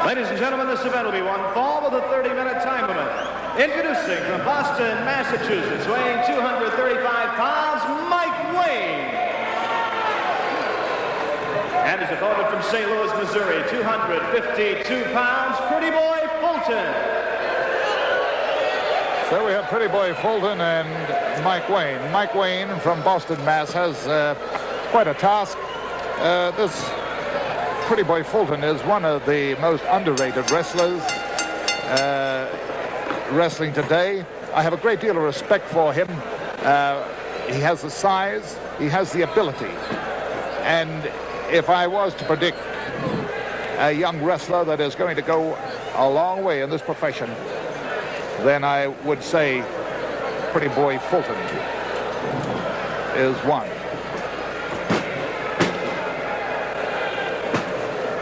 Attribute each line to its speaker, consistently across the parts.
Speaker 1: Ladies and gentlemen, this event will be one fall with a 30-minute time limit. Introducing from Boston, Massachusetts, weighing 235 pounds, Mike Wayne. And his opponent from St. Louis, Missouri, 252 pounds, Pretty Boy Fulton.
Speaker 2: So we have Pretty Boy Fulton and Mike Wayne. Mike Wayne from Boston, Mass. has quite a task. This Pretty Boy Fulton is one of the most underrated wrestlers wrestling today. I have a great deal of respect for him. He has the size, he has the ability. And if I was to predict a young wrestler that is going to go a long way in this profession, then I would say Pretty Boy Fulton is one.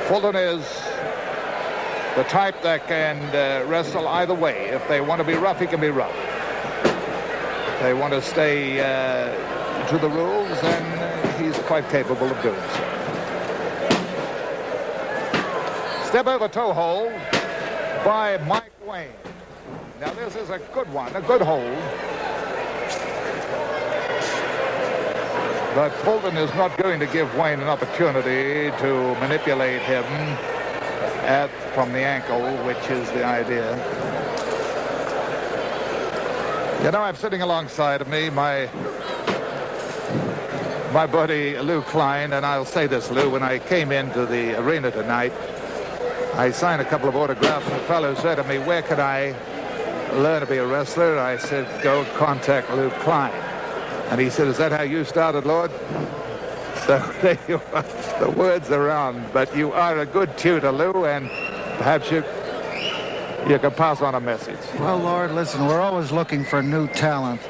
Speaker 2: Fulton is the type that can wrestle either way. If they want to be rough, he can be rough. If they want to stay to the rules, then he's quite capable of doing so. Step over toe hold by Mike Wayne. Now this is a good one, a good hold. But Fulton is not going to give Wayne an opportunity to manipulate him from the ankle, which is the idea. You know, I'm sitting alongside of me, my buddy Lou Klein, and I'll say this, Lou, when I came into the arena tonight, I signed a couple of autographs, and a fellow said to me, "Where can I learn to be a wrestler?" I said, "Go contact Lou Klein." And he said, "Is that how you started, Lord?" So there you are, the words around. But you are a good tutor, Lou, and perhaps you can pass on a message.
Speaker 3: Well, Lord, listen, we're always looking for new talent.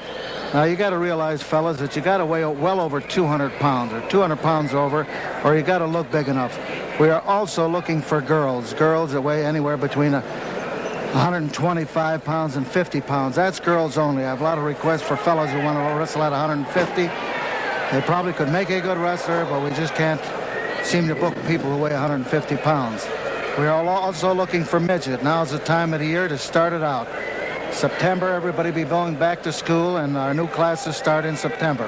Speaker 3: Now, you got to realize, fellas, that you got to weigh well over 200 pounds, or 200 pounds over, or you got to look big enough. We are also looking for girls that weigh anywhere between 125 pounds and 50 pounds. That's girls only. I have a lot of requests for fellas who want to wrestle at 150. They probably could make a good wrestler, but we just can't seem to book people who weigh 150 pounds. We are also looking for midget. Now's the time of the year to start it out. September, everybody be going back to school, and our new classes start in September.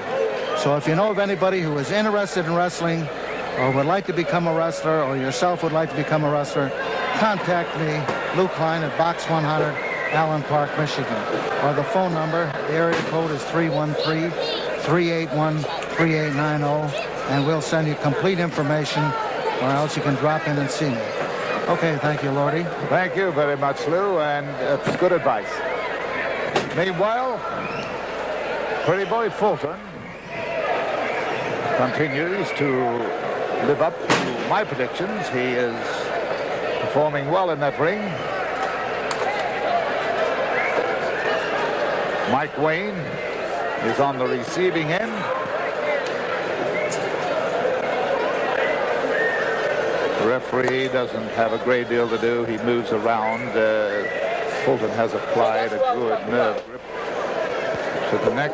Speaker 3: So if you know of anybody who is interested in wrestling or would like to become a wrestler, or yourself would like to become a wrestler, contact me, Lou Klein, at Box 100, Allen Park, Michigan. Or the phone number, the area code is 313-381-3890, and we'll send you complete information, or else you can drop in and see me. Okay, thank you, Lordy.
Speaker 2: Thank you very much, Lou, and it's good advice. Meanwhile, Pretty Boy Fulton continues to live up to my predictions. He is performing well in that ring. Mike Wayne is on the receiving end. The referee doesn't have a great deal to do. He moves around. Fulton has applied a good nerve grip to the neck.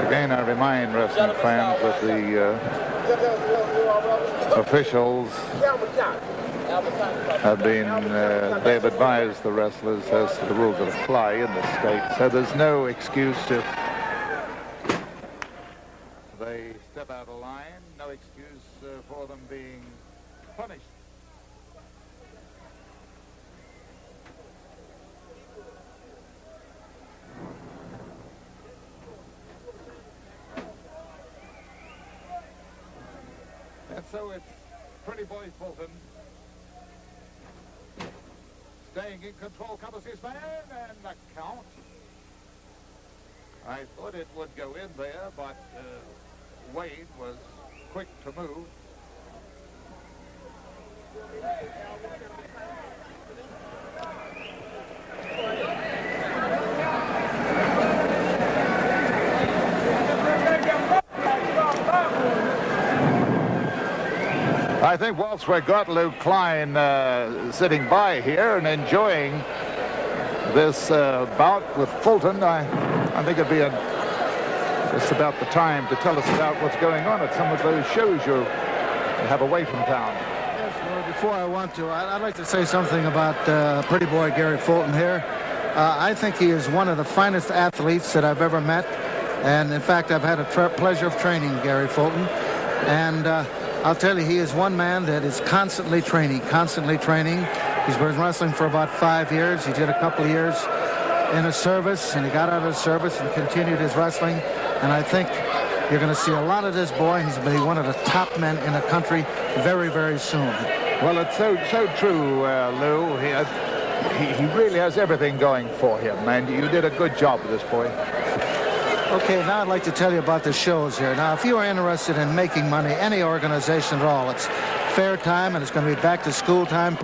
Speaker 2: Again, I remind wrestling fans that the officials have been, they've advised the wrestlers as to the rules that apply in the state. So there's no excuse if they step out of line, no excuse for them being punished. And so it's Pretty Boy Fulton staying in control, covers his man, and the count. I thought it would go in there, but Wade was quick to move. I think once we got Lou Klein sitting by here and enjoying this bout with Fulton, I think it'd be just about the time to tell us about what's going on at some of those shows you're have away from town.
Speaker 3: Yes, well, before I want to, I'd like to say something about pretty boy Gary Fulton here. I think he is one of the finest athletes that I've ever met. And, in fact, I've had a pleasure of training Gary Fulton. And I'll tell you, he is one man that is constantly training. He's been wrestling for about 5 years. He did a couple of years in a service, and he got out of the service and continued his wrestling. And I think you're going to see a lot of this boy. He's going to be one of the top men in the country very, very soon.
Speaker 2: Well, it's so true, Lou. He really has everything going for him, and you did a good job with this boy.
Speaker 3: Okay, now I'd like to tell you about the shows here. Now, if you are interested in making money, any organization at all, it's fair time, and it's going to be back to school time.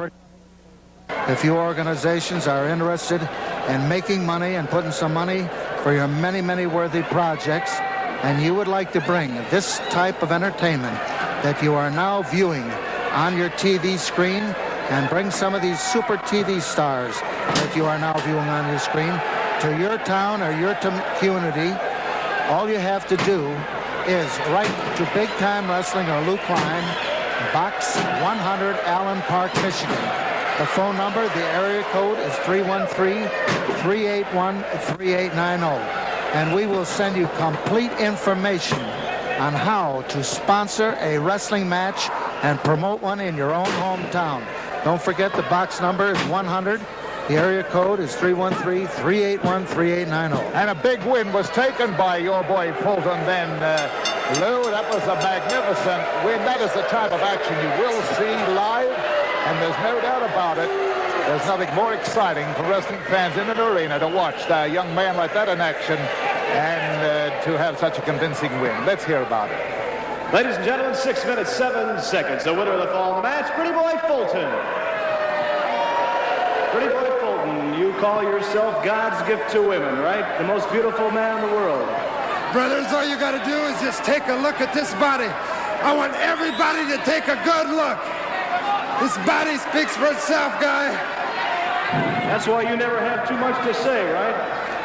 Speaker 3: If you organizations are interested in making money and putting some money for your many, many worthy projects, and you would like to bring this type of entertainment that you are now viewing on your TV screen and bring some of these super TV stars that you are now viewing on your screen to your town or your community, all you have to do is write to Big Time Wrestling or Lou Klein, Box 100, Allen Park, Michigan. The phone number, the area code is 313-381-3890. And we will send you complete information on how to sponsor a wrestling match and promote one in your own hometown. Don't forget the box number is 100. The area code is 313-381-3890.
Speaker 2: And a big win was taken by your boy Fulton then, Lou. That was a magnificent win. That is the type of action you will see live, and there's no doubt about it. There's nothing more exciting for wrestling fans in an arena to watch a young man like that in action and to have such a convincing win. Let's hear about it.
Speaker 1: Ladies and gentlemen, 6 minutes, 7 seconds. The winner of the fall of the match, Pretty Boy Fulton. Pretty Boy Fulton, you call yourself God's gift to women, right? The most beautiful man in the world.
Speaker 4: Brothers, all you got to do is just take a look at this body. I want everybody to take a good look. This body speaks for itself, guy.
Speaker 1: That's why you never have too much to say, right?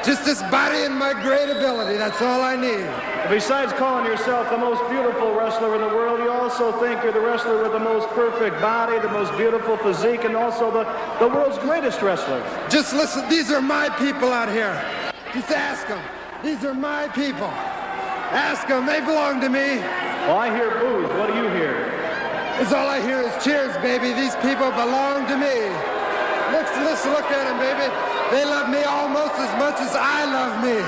Speaker 4: Just this body and my great ability. That's all I need.
Speaker 1: Besides calling yourself the most beautiful wrestler in the world, you also think you're the wrestler with the most perfect body, the most beautiful physique, and also the world's greatest wrestler.
Speaker 4: Just listen, these are my people out here. Just ask them. These are my people. Ask them, they belong to me.
Speaker 1: Well, I hear boos. What do you hear?
Speaker 4: It's all I hear is cheers, baby. These people belong to me. Let's look at them, baby. They love me almost as much as I love me.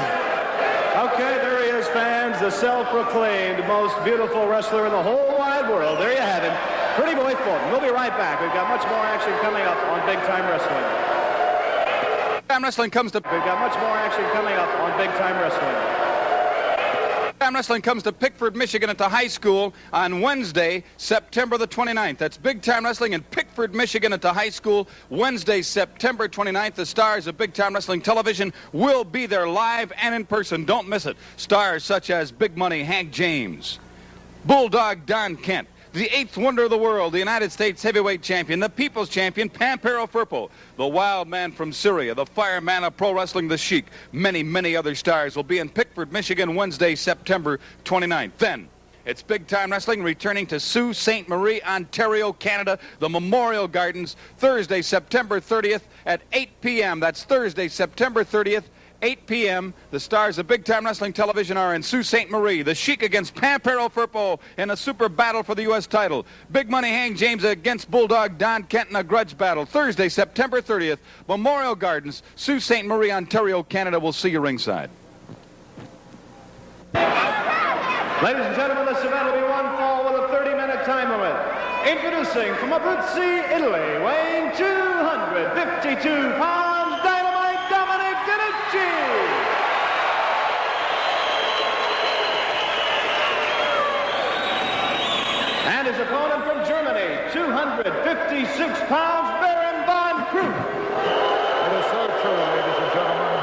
Speaker 1: Okay, there he is, fans. The self-proclaimed most beautiful wrestler in the whole wide world. There you have him, Pretty Boy Fulton. We'll be right back. We've got much more action coming up on Big Time Wrestling.
Speaker 5: We've
Speaker 1: got much more action coming up on Big Time Wrestling.
Speaker 5: Big Time Wrestling comes to Pickford, Michigan at the high school on Wednesday, September the 29th. That's Big Time Wrestling in Pickford, Michigan at the high school, Wednesday, September 29th. The stars of Big Time Wrestling Television will be there live and in person. Don't miss it. Stars such as Big Money Hank James, Bulldog Don Kent, the eighth wonder of the world, the United States heavyweight champion, the people's champion, Pampero Firpo, the wild man from Syria, the fireman of pro wrestling, the Sheik. Many, many other stars will be in Pickford, Michigan, Wednesday, September 29th. Then, it's Big Time Wrestling returning to Sault Ste. Marie, Ontario, Canada, the Memorial Gardens, Thursday, September 30th at 8 p.m. That's Thursday, September 30th. 8 p.m. The stars of Big Time Wrestling Television are in Sault Ste. Marie. The Sheik against Pampero Firpo in a super battle for the U.S. title. Big Money Hank James against Bulldog Don Kent in a grudge battle. Thursday, September 30th, Memorial Gardens, Sault Ste. Marie, Ontario, Canada. We'll see you ringside.
Speaker 1: Ladies and gentlemen, this event will be one fall with a 30-minute time limit. Introducing from Abruzzi, Italy, weighing 252 pounds, Dynamite Dominic DeNucci. And his opponent from Germany, 256 pounds, Baron von Krug.
Speaker 2: It is so true, ladies and gentlemen.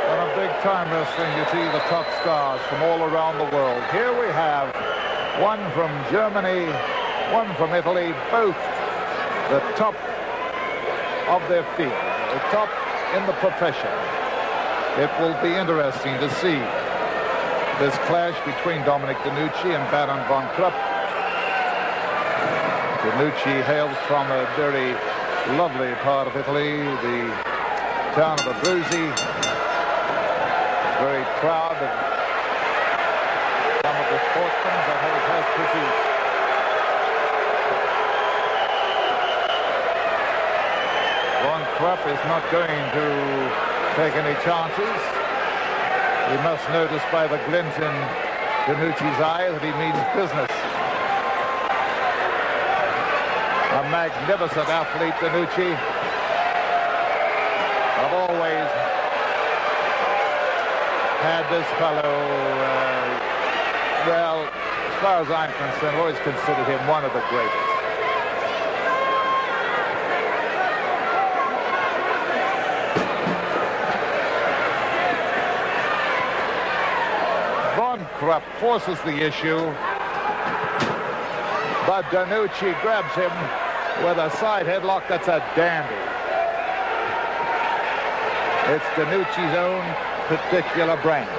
Speaker 2: On a Big Time Wrestling, you see the top stars from all around the world. Here we have one from Germany, one from Italy, both the top of their field, the top in the profession. It will be interesting to see this clash between Dominic DeNucci and Baron von Krupp. Danucci hails from a very lovely part of Italy, the town of Abruzzi. Very proud of some of the sportsmen that he has produced. Von Krupp is not going to take any chances. We must notice by the glint in Danucci's eye that he means business. A magnificent athlete, Danucci. I've always had this fellow, well, as far as I'm concerned, always considered him one of the greatest. Von Krupp forces the issue, but Danucci grabs him with a side headlock that's a dandy. It's Danucci's own particular brand.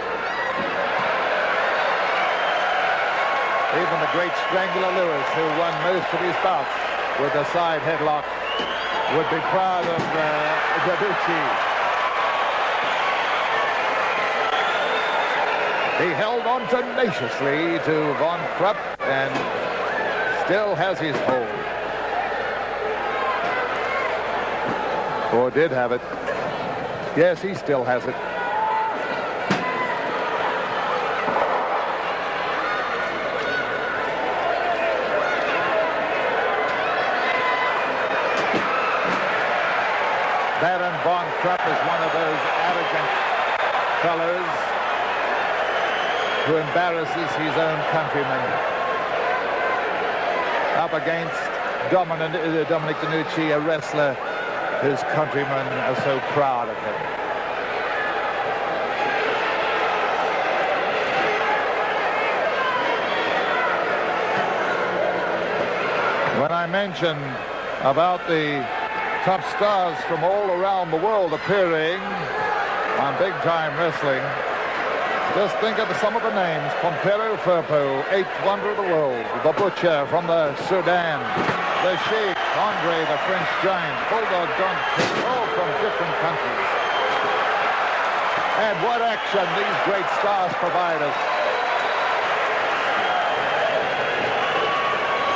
Speaker 2: Even the great Strangler Lewis, who won most of his bouts with a side headlock, would be proud of Danucci. He held on tenaciously to Von Krupp and still has his hold. Or did have it. Yes, he still has it. Baron Von Krupp is one of those arrogant fellows who embarrasses his own countrymen. Up against Dominic Danucci, a wrestler his countrymen are so proud of him. When I mentioned about the top stars from all around the world appearing on Big Time Wrestling, just think of some of the names. Pompero Firpo, 8th wonder of the world. The Butcher from the Sudan. The Sheik, Andre the French Giant. Bulldog Don King, all from different countries. And what action these great stars provide us.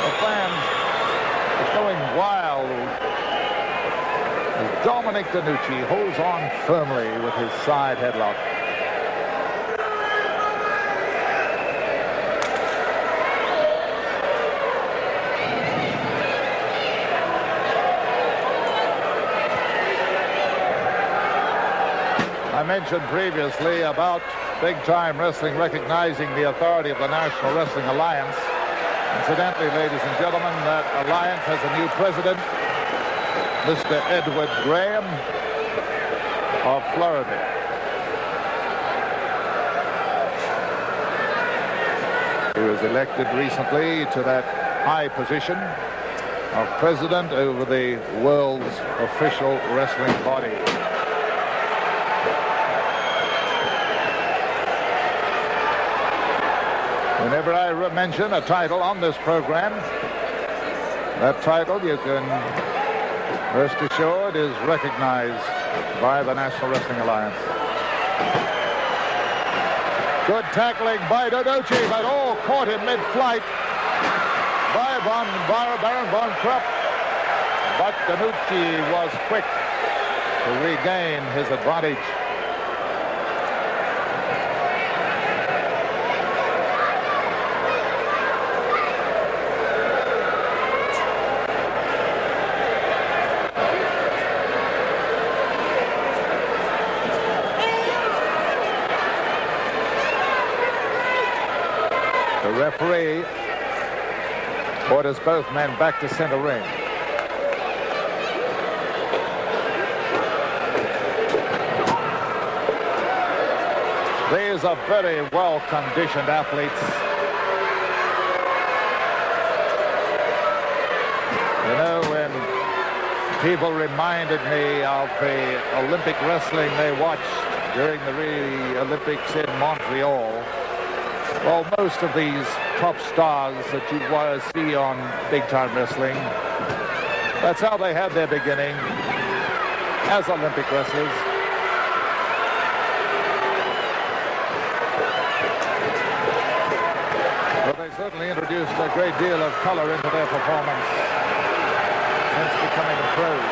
Speaker 2: The fans are going wild as Dominic Danucci holds on firmly with his side headlock. I mentioned previously about Big Time Wrestling recognizing the authority of the National Wrestling Alliance. Incidentally, ladies and gentlemen, that alliance has a new president, Mr. Edward Graham of Florida. He was elected recently to that high position of president over the world's official wrestling body. Whenever I mention a title on this program, that title, you can rest assured, is recognized by the National Wrestling Alliance. Good tackling by Danucci, but all caught in mid-flight by Baron Von Krupp. But Danucci was quick to regain his advantage. The referee orders both men back to center ring. These are very well-conditioned athletes. You know, when people reminded me of the Olympic wrestling they watched during the Olympics in Montreal, Well, most of these top stars that you see on big-time wrestling, that's how they had their beginning as Olympic wrestlers. But they certainly introduced a great deal of color into their performance since becoming pros.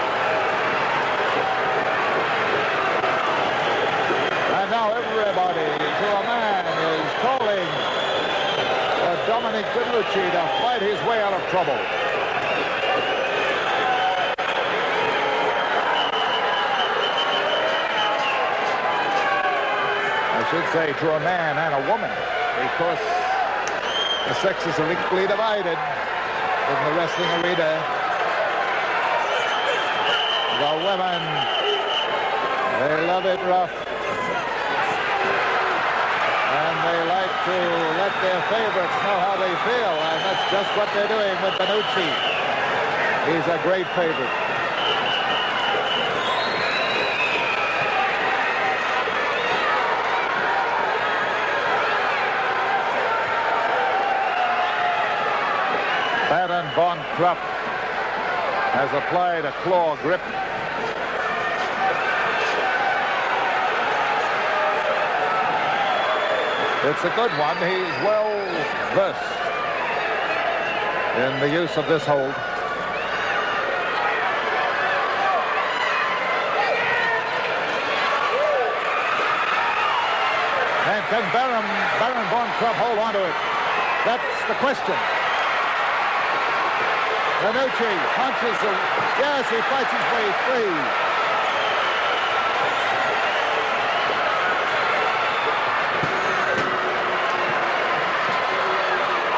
Speaker 2: And now everybody, to a man, is calling for Dominic DeNucci to fight his way out of trouble. I should say to a man and a woman, because the sexes are equally divided in the wrestling arena. The women, they love it rough. And they like to let their favorites know how they feel. And that's just what they're doing with DeNucci. He's a great favorite. Baron von Krupp has applied a claw grip. It's a good one. He's well versed in the use of this hold. And can Baron von Krupp hold on to it? That's the question. DeNucci punches him. Yes, he fights his way free.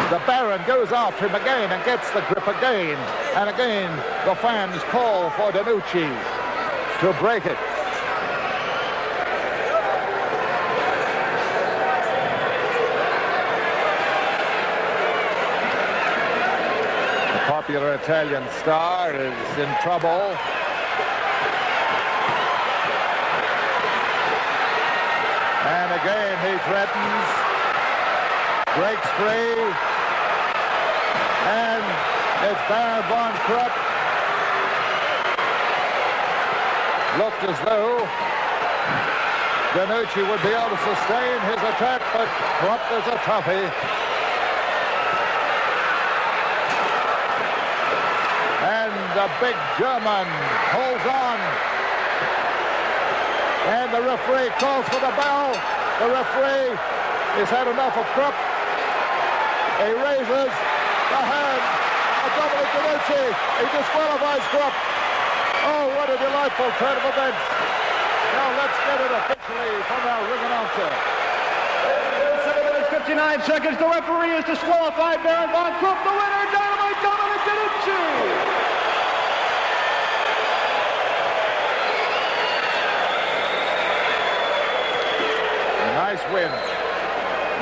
Speaker 2: The Baron goes after him again and gets the grip again. And again, the fans call for DeNucci to break it. Popular Italian star is in trouble. And again he threatens, breaks free, and it's Baron von Krupp. Looked as though DeNucci would be able to sustain his attack, but Krupp is a toughie. And the big German holds on. And the referee calls for the bell. The referee has had enough of Krupp. He raises the hand of Dominic DeNucci. He disqualifies Krupp. Oh, what a delightful turn of events. Now let's get it officially from our ring announcer.
Speaker 1: 7 minutes, 59 seconds. The referee has disqualified Baron von Krupp. The winner, Dynamite Dominic DeNucci.
Speaker 2: Nice win.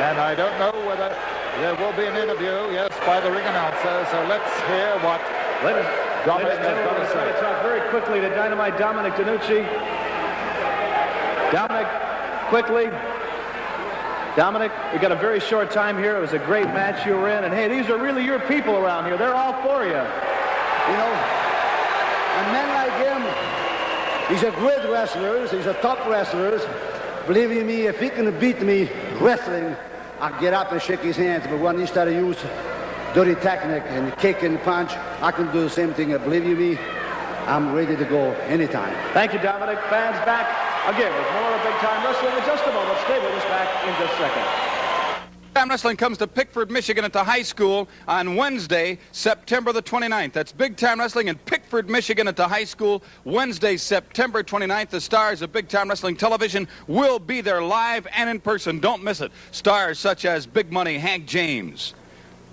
Speaker 2: And I don't know whether there will be an interview, yes, by the ring announcer. So let's hear what Dominic has got to say.
Speaker 1: Talk very quickly to Dynamite Dominic DeNucci. Dominic, quickly. Dominic, we got a very short time here. It was a great match you were in. And hey, these are really your people around here. They're all for you.
Speaker 6: You know, a man like him, he's a great wrestler. He's a top wrestler. Believe you me, if he can beat me wrestling, I'll get up and shake his hands. But when he started to use dirty technique and kick and punch, I can do the same thing. Believe you me, I'm ready to go anytime.
Speaker 1: Thank you, Dominic. Fans back again with more of Big Time Wrestling in just a moment. Stay with us back in just a second.
Speaker 5: Big Time Wrestling comes to Pickford, Michigan at the high school on Wednesday, September the 29th. That's Big Time Wrestling in Pickford, Michigan at the high school, Wednesday, September 29th. The stars of Big Time Wrestling Television will be there live and in person. Don't miss it. Stars such as Big Money Hank James,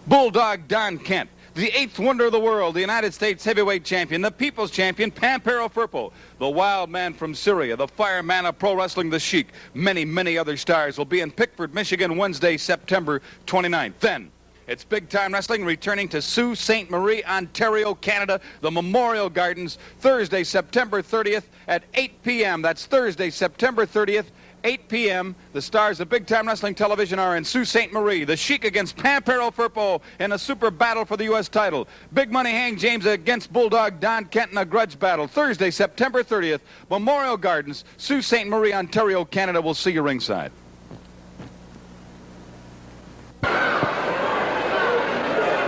Speaker 5: Bulldog Don Kent, the 8th wonder of the world, the United States heavyweight champion, the people's champion, Pampero Firpo, the wild man from Syria, the fireman of pro wrestling, the Sheik. Many, many other stars will be in Pickford, Michigan, Wednesday, September 29th. Then, it's Big Time Wrestling returning to Sault Ste. Marie, Ontario, Canada, the Memorial Gardens, Thursday, September 30th at 8 p.m. That's Thursday, September 30th 8 p.m., the stars of Big Time Wrestling Television are in Sault Ste. Marie. The Sheik against Pampero Firpo in a super battle for the U.S. title. Big Money Hank James against Bulldog Don Kent in a grudge battle. Thursday, September 30th, Memorial Gardens, Sault Ste. Marie, Ontario, Canada. We'll see you ringside.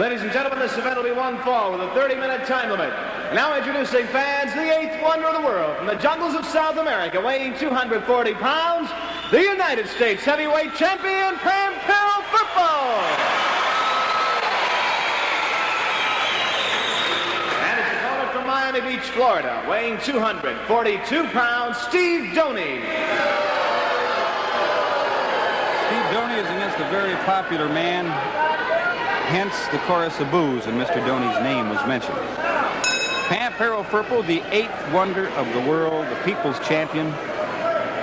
Speaker 1: Ladies and gentlemen, this event will be one fall with a 30-minute time limit. And now introducing fans, the 8th wonder of the world, from the jungles of South America, weighing 240 pounds, the United States heavyweight champion, Pampero Firpo. And his opponent from Miami Beach, Florida, weighing 242 pounds, Steve Doney.
Speaker 5: Steve Doney is against a very popular man. Hence the chorus of boos, and Mr. Doney's name was mentioned. Pampero Firpo, the 8th wonder of the world, the people's champion,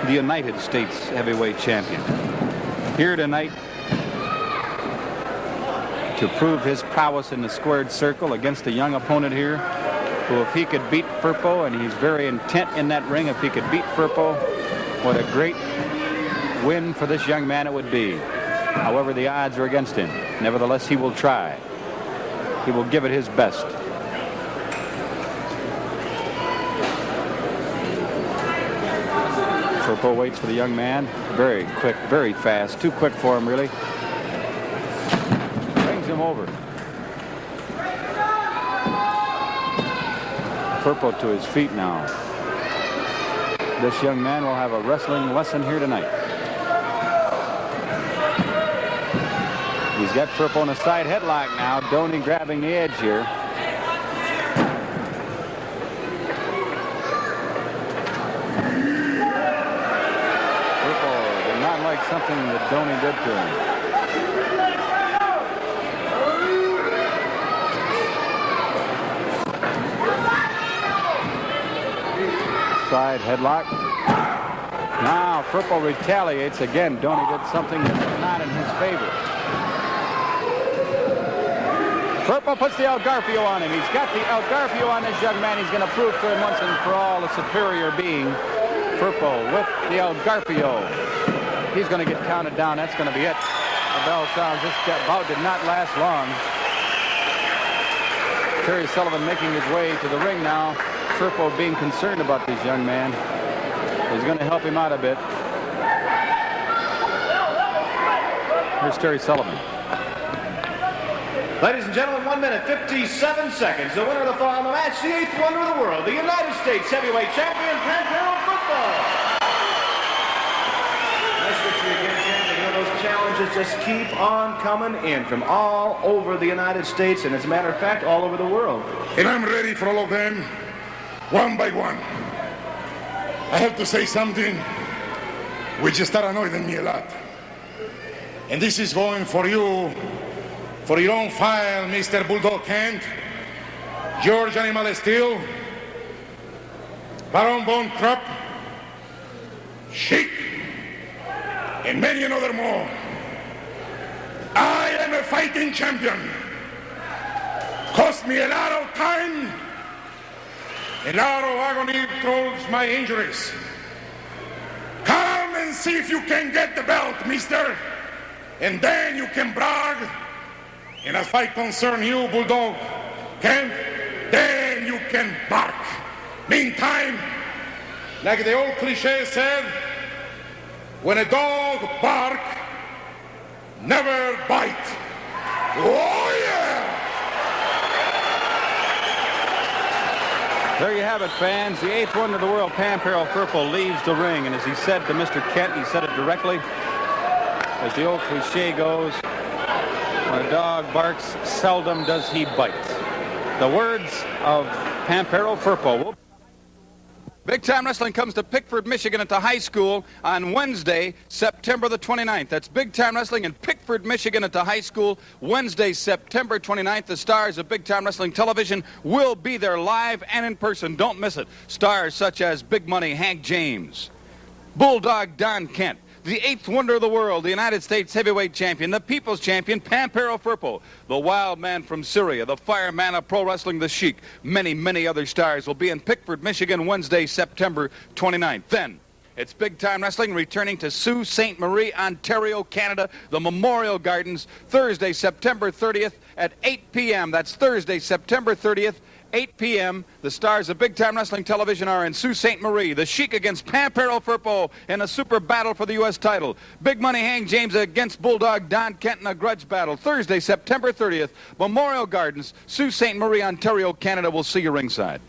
Speaker 5: the United States heavyweight champion. Here tonight to prove his prowess in the squared circle against a young opponent here, who if he could beat Firpo, and he's very intent in that ring, if he could beat Firpo, what a great win for this young man it would be. However, the odds are against him. Nevertheless, he will try. He will give it his best. Firpo waits for the young man. Very quick, very fast. Too quick for him, really. Brings him over. Firpo to his feet now. This young man will have a wrestling lesson here tonight. He's got Firpo in a side headlock now. Doney grabbing the edge here. Firpo did not like something that Doney did to him. Side headlock. Now Firpo retaliates again. Doney did something that's not in his favor. Firpo puts the El Garfio on him. He's got the El Garfio on this young man. He's going to prove to him once and for all the superior being. Firpo with the El Garfio. He's going to get counted down. That's going to be it. The bell sounds. This bout did not last long. Terry Sullivan making his way to the ring now. Firpo being concerned about this young man. He's going to help him out a bit. Here's Terry Sullivan.
Speaker 1: Ladies and gentlemen, 1 minute, 57 seconds. The winner of the fall in the match, the 8th wonder of the world, the United States heavyweight champion, Pampero Firpo. Nice victory again, champion. You know, those challenges just keep on coming in from all over the United States, and as a matter of fact, all over the world.
Speaker 7: And I'm ready for all of them, one by one. I have to say something which start annoying me a lot. And this is going for you, for your own file, Mr. Bulldog Kent, George Animal Steel, Baron Von Krupp, Sheik, and many another more. I am a fighting champion. Cost me a lot of time, a lot of agony towards my injuries. Come and see if you can get the belt, mister, and then you can brag. And as I concern you, Bulldog Kent, then you can bark. Meantime, like the old cliche said, when a dog bark, never bite. Oh, yeah!
Speaker 5: There you have it, fans. The 8th wonder of the world, Pampero Firpo, leaves the ring. And as he said to Mr. Kent, he said it directly, as the old cliche goes, when a dog barks, seldom does he bite. The words of Pampero Firpo. Big Time Wrestling comes to Pickford, Michigan at the high school on Wednesday, September the 29th. That's Big Time Wrestling in Pickford, Michigan at the high school, Wednesday, September 29th. The stars of Big Time Wrestling Television will be there live and in person. Don't miss it. Stars such as Big Money Hank James, Bulldog Don Kent, the 8th wonder of the world, the United States heavyweight champion, the people's champion, Pampero Firpo, the wild man from Syria, the fireman of pro wrestling, the Sheik. Many, many other stars will be in Pickford, Michigan, Wednesday, September 29th. Then, It's Big Time Wrestling returning to Sault Ste. Marie, Ontario, Canada, the Memorial Gardens, Thursday, September 30th at 8 p.m. That's Thursday, September 30th, 8 p.m. The stars of Big Time Wrestling Television are in Sault Ste. Marie. The Sheik against Pampero Firpo in a super battle for the U.S. title. Big Money Hank James against Bulldog Don Kent in a grudge battle. Thursday, September 30th, Memorial Gardens, Sault Ste. Marie, Ontario, Canada. We'll see you ringside.